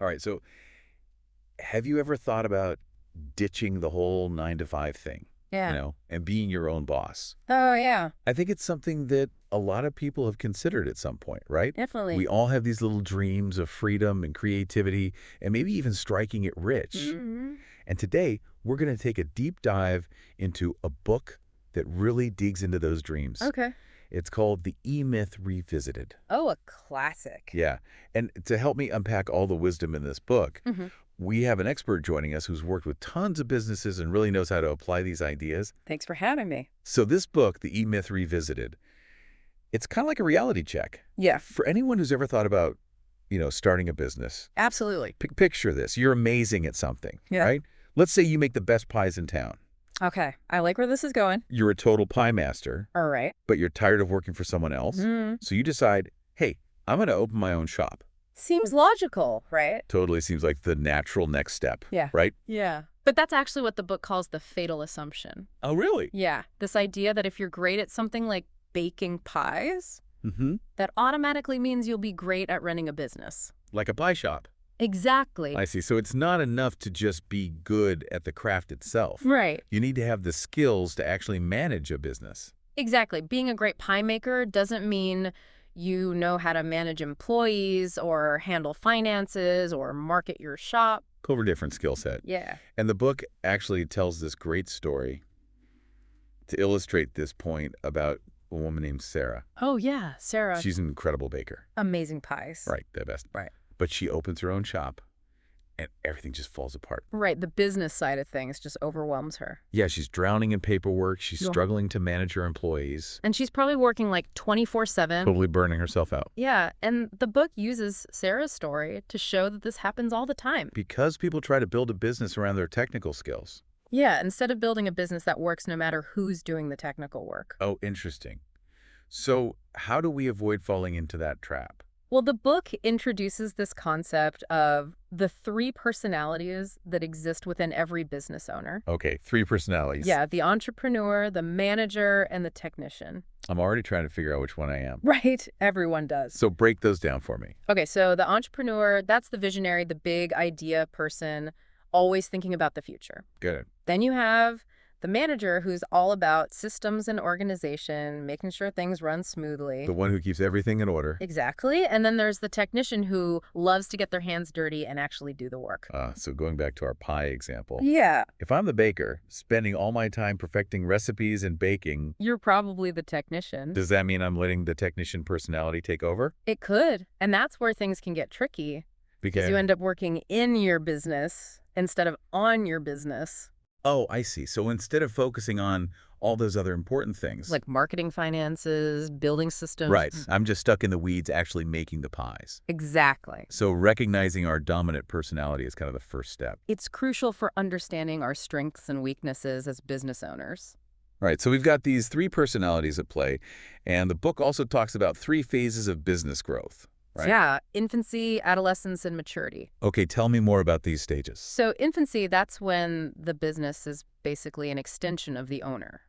All right, so have you ever thought about ditching the whole 9 to 5 thing, Yeah. and being your own boss? Oh, yeah, I think it's something that a lot of people have considered at some point, right? We definitely. all have these little dreams of freedom and creativity and maybe even striking it rich. Hmm. And today, we're going to take a deep dive into a book that really digs into those dreams. Okay. It's called The E-Myth Revisited. Oh, a classic. Yeah. And to help me unpack all the wisdom in this book, Hmm. we have an expert joining us who's worked with tons of businesses and really knows how to apply these ideas. Thanks for having me. So this book, The E-Myth Revisited, it's kind of like a reality check. Yeah, For anyone who's ever thought about, starting a business, absolutely. picture this. You're amazing at something, Yeah. right? Let's say you make the best pies in town. Okay, I like where this is going. You're a total pie master, All right. but you're tired of working for someone else. Mm. So you decide, hey, I'm going to open my own shop. Seems logical, right? Totally seems like the natural next step, Yeah. right? Yeah. But that's actually what the book calls the fatal assumption. Oh, really? Yeah, this idea that if you're great at something like baking pies, Mm-hmm. that automatically means you'll be great at running a business. Like a pie shop. Exactly. I see. So it's not enough to just be good at the craft itself. Right. You need to have the skills to actually manage a business. Exactly. Being a great pie maker doesn't mean you know how to manage employees or handle finances or market your shop. Cover different skill set. Yeah. And the book actually tells this great story to illustrate this point about a woman named Sarah. Oh, yeah, Sarah. She's an incredible baker. Amazing pies. Right, the best. Right. But she opens her own shop, and everything just falls apart. Right, the business side of things just overwhelms her. Yeah, she's drowning in paperwork. She's Yeah. struggling to manage her employees. And she's probably working like 24/7. Totally burning herself out. Yeah, and the book uses Sarah's story to show that this happens all the time. Because people try to build a business around their technical skills. Yeah, instead of building a business that works no matter who's doing the technical work. Oh, interesting. So how do we avoid falling into that trap? Well, the book introduces this concept of the 3 personalities that exist within every business owner. Okay, 3 personalities. Yeah, the entrepreneur, the manager, and the technician. I'm already trying to figure out which one I am. Right, everyone does. So break those down for me. Okay, so the entrepreneur, that's the visionary, the big idea person, always thinking about the future. Good. Then you have the manager, who's all about systems and organization, making sure things run smoothly. The one who keeps everything in order. Exactly. And then there's the technician, who loves to get their hands dirty and actually do the work. So going back to our pie example. Yeah. If I'm the baker, spending all my time perfecting recipes and baking, You're probably the technician. does that mean I'm letting the technician personality take over? It could. And that's where things can get tricky, because you end up working in your business instead of on your business. Oh, I see. So instead of focusing on all those other important things. Like marketing, finances, building systems. Right. I'm just stuck in the weeds actually making the pies. Exactly. So recognizing our dominant personality is kind of the first step. It's crucial for understanding our strengths and weaknesses as business owners. All right, so we've got these 3 personalities at play, and the book also talks about 3 phases of business growth. Right. Yeah, infancy, adolescence, and maturity. Okay, tell me more about these stages. So infancy, that's when the business is basically an extension of the owner.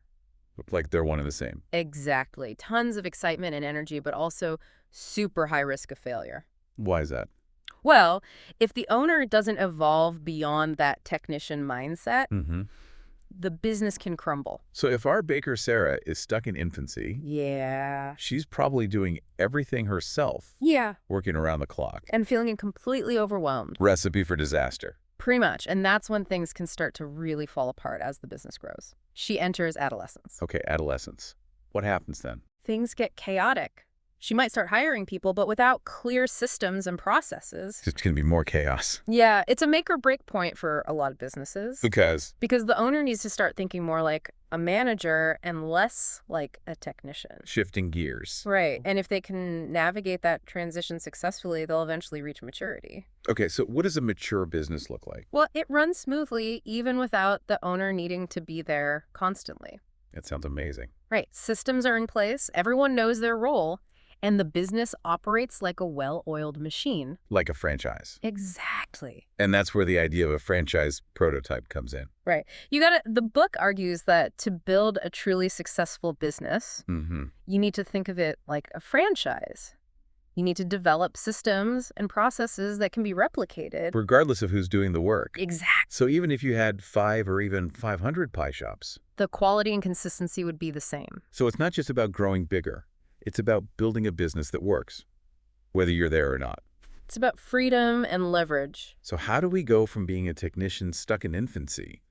Like they're one and the same. Exactly. Tons of excitement and energy, but also super high risk of failure. Why is that? Well, if the owner doesn't evolve beyond that technician mindset, Mm-hmm. the business can crumble. So if our baker Sarah is stuck in infancy, Yeah. she's probably doing everything herself, Yeah. working around the clock. And feeling completely overwhelmed. Recipe for disaster. Pretty much. And that's when things can start to really fall apart as the business grows. She enters adolescence. Okay, adolescence. What happens then? Things get chaotic. She might start hiring people, but without clear systems and processes. It's going to be more chaos. Yeah, it's a make or break point for a lot of businesses. Because Because the owner needs to start thinking more like a manager and less like a technician. shifting gears. Right. And if they can navigate that transition successfully, they'll eventually reach maturity. Okay, so what does a mature business look like? Well, it runs smoothly even without the owner needing to be there constantly. That sounds amazing. Right. Systems are in place, everyone knows their role, and the business operates like a well-oiled machine. Like a franchise. Exactly. And that's where the idea of a franchise prototype comes in. Right. The book argues that to build a truly successful business, Mm-hmm. you need to think of it like a franchise. You need to develop systems and processes that can be replicated. Regardless of who's doing the work. Exactly. So even if you had 5 or even 500 pie shops. The quality and consistency would be the same. So it's not just about growing bigger. It's about building a business that works, whether you're there or not. It's about freedom and leverage. So how do we go from being a technician stuck in infancy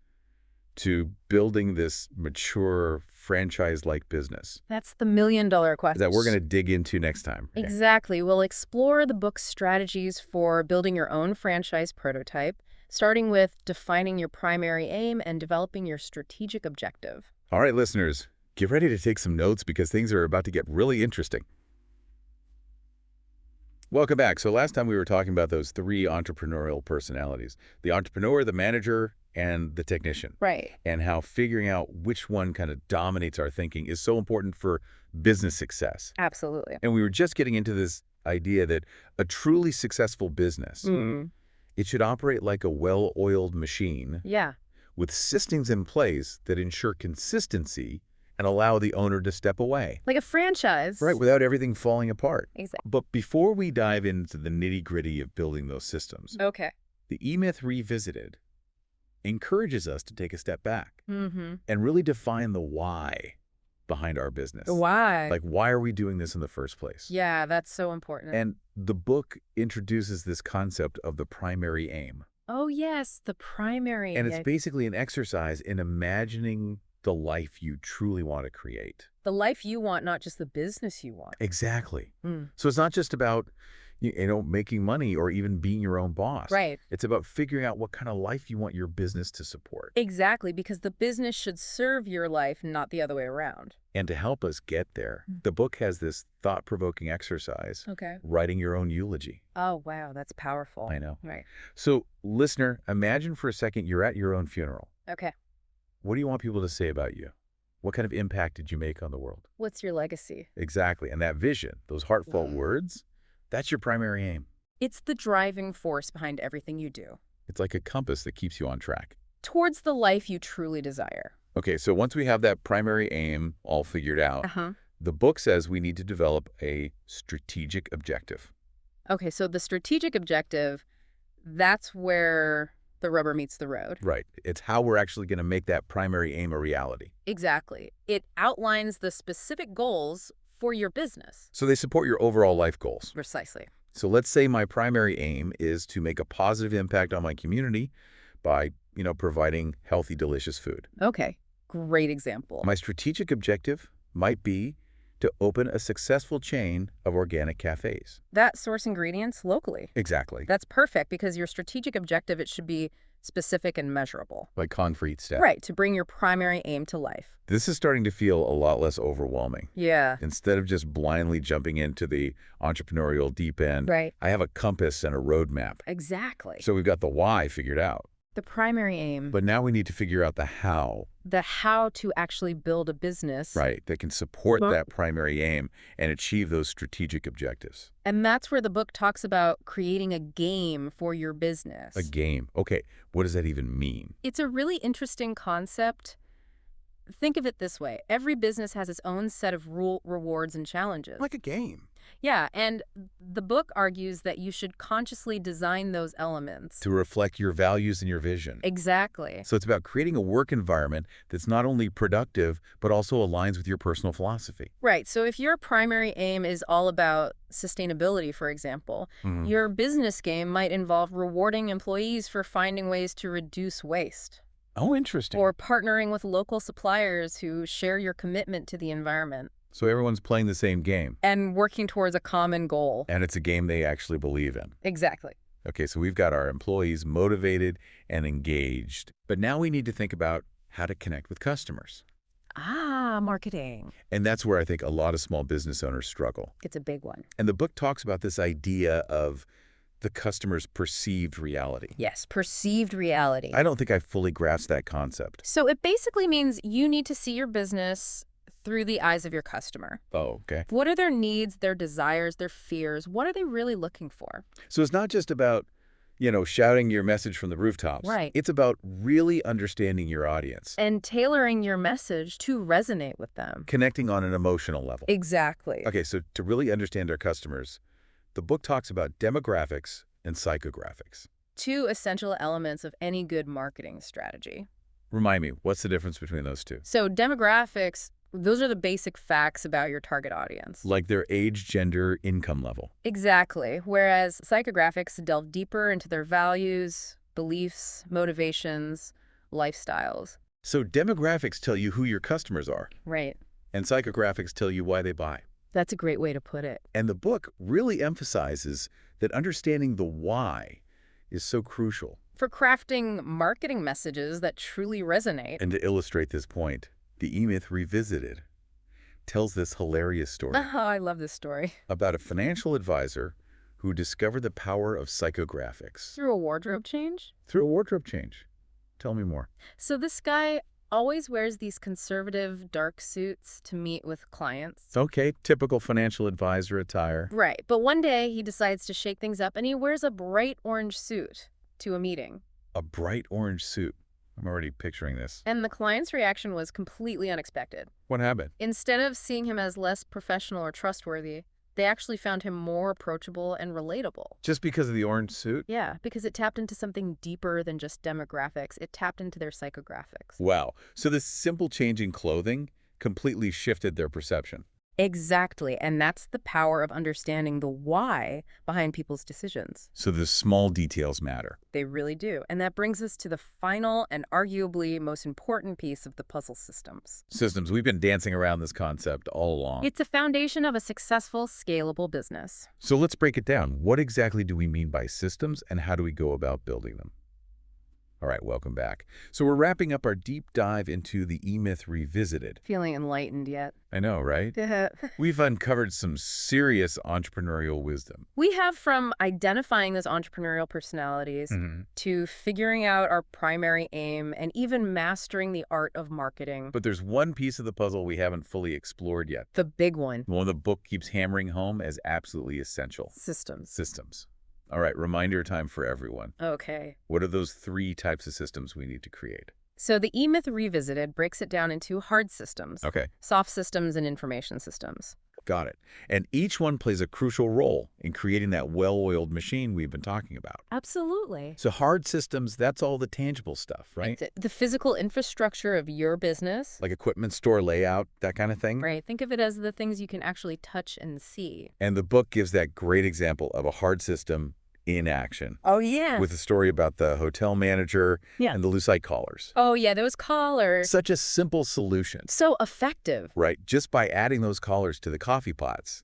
to building this mature franchise-like business? That's the million-dollar question. That we're going to dig into next time. Exactly. We'll explore the book's strategies for building your own franchise prototype, starting with defining your primary aim and developing your strategic objective. All right, listeners, get ready to take some notes because things are about to get really interesting. Welcome back. So last time we were talking about those 3 entrepreneurial personalities, the entrepreneur, the manager, and the technician. Right. And how figuring out which one kind of dominates our thinking is so important for business success. Absolutely. And we were just getting into this idea that a truly successful business, it should operate like a well-oiled machine. Yeah. With systems in place that ensure consistency and allow the owner to step away. Like a franchise. Right, without everything falling apart. Exactly. But before we dive into the nitty-gritty of building those systems, Okay. the E-Myth Revisited encourages us to take a step back and really define the why behind our business. Why? Like, why are we doing this in the first place? Yeah, that's so important. And the book introduces this concept of the primary aim. Oh, yes, the primary. And it's basically an exercise in imagining the life you truly want to create. The life you want, not just the business you want. Exactly. So it's not just about, making money or even being your own boss. Right. It's about figuring out what kind of life you want your business to support. Exactly, because the business should serve your life, not the other way around. And to help us get there, the book has this thought-provoking exercise, writing your own eulogy. Oh, wow, that's powerful. I know. Right. So, listener, imagine for a second you're at your own funeral. Okay. What do you want people to say about you? What kind of impact did you make on the world? What's your legacy? Exactly. And that vision, those heartfelt words, that's your primary aim. It's the driving force behind everything you do. It's like a compass that keeps you on track. Towards the life you truly desire. Okay, so once we have that primary aim all figured out, the book says we need to develop a strategic objective. Okay, so the strategic objective, that's where the rubber meets the road. Right. It's how we're actually going to make that primary aim a reality. Exactly. It outlines the specific goals for your business. So they support your overall life goals. Precisely. So let's say my primary aim is to make a positive impact on my community by, providing healthy, delicious food. Okay. Great example. My strategic objective might be to open a successful chain of organic cafes. That source ingredients locally. Exactly. That's perfect because your strategic objective, it should be specific and measurable. Like concrete steps. Right, to bring your primary aim to life. This is starting to feel a lot less overwhelming. Yeah. Instead of just blindly jumping into the entrepreneurial deep end, right. I have a compass and a roadmap. Exactly. So we've got the why figured out. The primary aim. But now we need to figure out the how. The how to actually build a business. Right, that can support that primary aim and achieve those strategic objectives. And that's where the book talks about creating a game for your business. A game. Okay, what does that even mean? It's a really interesting concept. Think of it this way. Every business has its own set of rewards and challenges. Like a game. Yeah, and the book argues that you should consciously design those elements. To reflect your values and your vision. Exactly. So it's about creating a work environment that's not only productive, but also aligns with your personal philosophy. Right. So if your primary aim is all about sustainability, for example, your business game might involve rewarding employees for finding ways to reduce waste. Oh, interesting. Or partnering with local suppliers who share your commitment to the environment. So everyone's playing the same game. And working towards a common goal. And it's a game they actually believe in. Exactly. Okay, so we've got our employees motivated and engaged. But now we need to think about how to connect with customers. Ah, marketing. And that's where I think a lot of small business owners struggle. It's a big one. And the book talks about this idea of the customer's perceived reality. Yes, perceived reality. I don't think I fully grasped that concept. So it basically means you need to see your business through the eyes of your customer. Oh, okay. What are their needs, their desires, their fears? What are they really looking for? So it's not just about, shouting your message from the rooftops. Right. It's about really understanding your audience. And tailoring your message to resonate with them. Connecting on an emotional level. Exactly. Okay, so to really understand our customers, the book talks about demographics and psychographics. Two essential elements of any good marketing strategy. Remind me, what's the difference between those two? So demographics, those are the basic facts about your target audience. Like their age, gender, income level. Exactly. Whereas psychographics delve deeper into their values, beliefs, motivations, lifestyles. So demographics tell you who your customers are. Right. And psychographics tell you why they buy. That's a great way to put it. And the book really emphasizes that understanding the why is so crucial. For crafting marketing messages that truly resonate. And to illustrate this point, the E-Myth Revisited tells this hilarious story. Oh, I love this story. About a financial advisor who discovered the power of psychographics. Through a wardrobe change? Through a wardrobe change. Tell me more. So this guy always wears these conservative dark suits to meet with clients. Okay, typical financial advisor attire. Right, but one day he decides to shake things up and he wears a bright orange suit to a meeting. A bright orange suit. I'm already picturing this. And the client's reaction was completely unexpected. What happened? Instead of seeing him as less professional or trustworthy, they actually found him more approachable and relatable. Just because of the orange suit? Yeah, because it tapped into something deeper than just demographics. It tapped into their psychographics. Wow. So this simple change in clothing completely shifted their perception. Exactly, and that's the power of understanding the why behind people's decisions. So the small details matter. They really do. And that brings us to the final and arguably most important piece of the puzzle: systems. Systems. We've been dancing around this concept all along. It's a foundation of a successful, scalable business. So let's break it down. What exactly do we mean by systems, and how do we go about building them? All right, welcome back. So we're wrapping up our deep dive into the E-Myth Revisited. Feeling enlightened yet? I know, right? We've uncovered some serious entrepreneurial wisdom. We have, from identifying those entrepreneurial personalities to figuring out our primary aim and even mastering the art of marketing. But there's one piece of the puzzle we haven't fully explored yet. The big one. The one the book keeps hammering home as absolutely essential. Systems. Systems. All right, reminder time for everyone. Okay. What are those 3 types of systems we need to create? So the E-Myth Revisited breaks it down into hard systems, Okay. soft systems, and information systems. Got it. And each one plays a crucial role in creating that well-oiled machine we've been talking about. Absolutely. So hard systems, that's all the tangible stuff, right? The physical infrastructure of your business. Like equipment, store layout, that kind of thing? Right. Think of it as the things you can actually touch and see. And the book gives that great example of a hard system in action. Oh, yeah. With a story about the hotel manager and the Lucite collars. Oh, yeah, those collars. Such a simple solution. So effective. Right. Just by adding those collars to the coffee pots,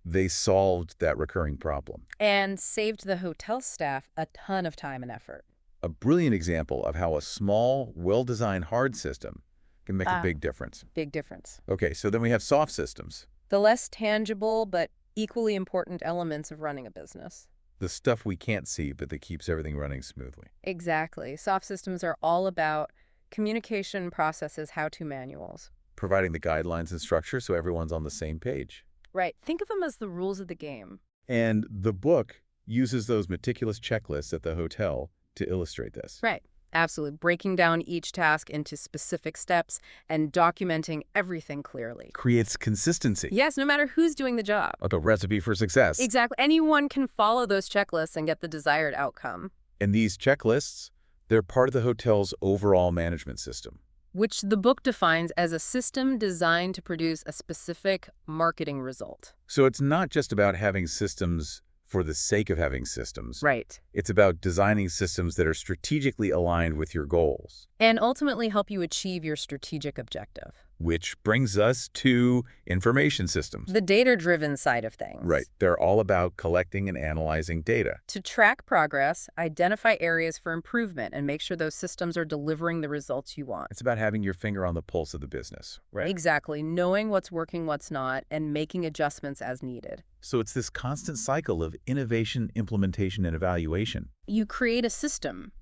they solved that recurring problem. And saved the hotel staff a ton of time and effort. A brilliant example of how a small, well-designed hard system can make a big difference. Big difference. Okay, so then we have soft systems. The less tangible but equally important elements of running a business. The stuff we can't see, but that keeps everything running smoothly. Exactly. Soft systems are all about communication processes, how-to manuals. Providing the guidelines and structure so everyone's on the same page. Right. Think of them as the rules of the game. And the book uses those meticulous checklists at the hotel to illustrate this. Right. Absolutely. Breaking down each task into specific steps and documenting everything clearly. Creates consistency. Yes, no matter who's doing the job. Like a recipe for success. Exactly. Anyone can follow those checklists and get the desired outcome. And these checklists, they're part of the hotel's overall management system. Which the book defines as a system designed to produce a specific marketing result. So it's not just about having systems for the sake of having systems. Right. It's about designing systems that are strategically aligned with your goals. And ultimately help you achieve your strategic objective. Which brings us to information systems. The data-driven side of things. Right. They're all about collecting and analyzing data. To track progress, identify areas for improvement, and make sure those systems are delivering the results you want. It's about having your finger on the pulse of the business, right? Exactly. Knowing what's working, what's not, and making adjustments as needed. So it's this constant cycle of innovation, implementation, and evaluation. You create a system,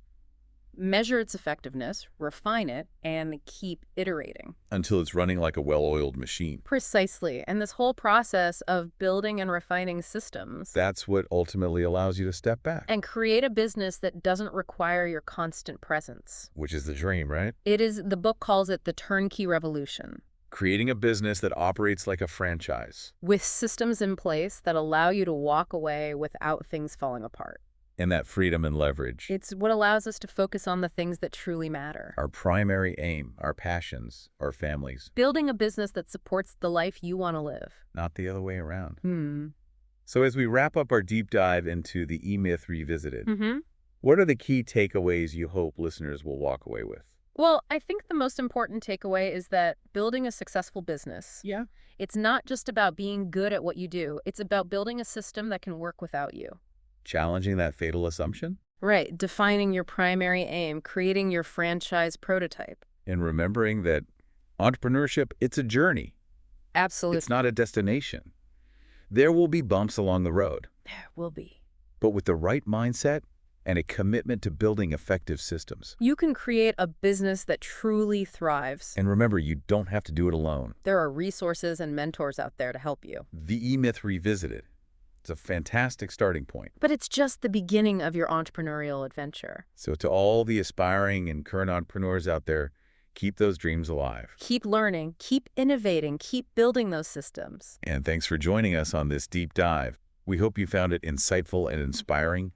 measure its effectiveness, refine it, and keep iterating. Until it's running like a well-oiled machine. Precisely. And this whole process of building and refining systems. That's what ultimately allows you to step back. And create a business that doesn't require your constant presence. Which is the dream, right? It is, the book calls it the turnkey revolution. Creating a business that operates like a franchise. with systems in place that allow you to walk away without things falling apart. And that freedom and leverage. It's what allows us to focus on the things that truly matter. Our primary aim, our passions, our families. Building a business that supports the life you want to live. Not the other way around. Hmm. So as we wrap up our deep dive into the E-Myth Revisited, Mm-hmm. what are the key takeaways you hope listeners will walk away with? Well, I think the most important takeaway is that building a successful business, Yeah. it's not just about being good at what you do. It's about building a system that can work without you. Challenging that fatal assumption? Right. Defining your primary aim, creating your franchise prototype. And remembering that entrepreneurship, it's a journey. Absolutely. It's not a destination. There will be bumps along the road. There will be. But with the right mindset and a commitment to building effective systems. You can create a business that truly thrives. And remember, you don't have to do it alone. There are resources and mentors out there to help you. The E-Myth Revisited. It's a fantastic starting point. But it's just the beginning of your entrepreneurial adventure. So to all the aspiring and current entrepreneurs out there, keep those dreams alive. Keep learning, keep innovating, keep building those systems. And thanks for joining us on this deep dive. We hope you found it insightful and inspiring.